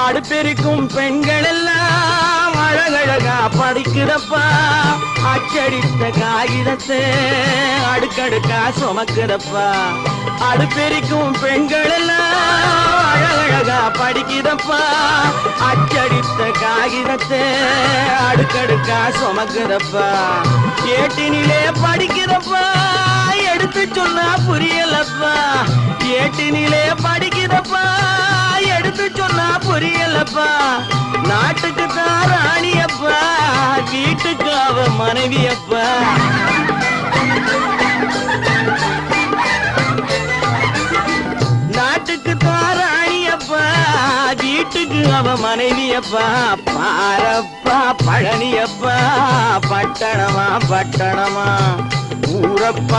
அடுப்பெருக்கும் பெண்கள் எல்லாம் அழகழகா படிக்குதப்பா. அச்சடித்த காகிதத்தை அடுக்கடுக்கா சுமக்குதப்பா. அடுப்பெருக்கும் பெண்கள் எல்லாம் அழகழகா படிக்குதப்பா. அச்சடித்த காகிதத்தை அடுக்கடுக்கா சுமக்குதப்பா. ஏட்டினிலே படிக்குதப்பா, எடுத்து சொன்னா புரியலப்பா. ஏட்டினிலே படிக்குதப்பா, எடுத்து சொன்னா புரியலப்பா. நாட்டுக்கு தான் ராணியப்பா, வீட்டுக்கு அவ மனைவியப்பா. நாட்டுக்கு தான் ராணியப்பா, வீட்டுக்கு அவ மனைவியப்பா. பாரப்பா பழனியப்பா, பட்டணமா பட்டணமா ஊரப்பா.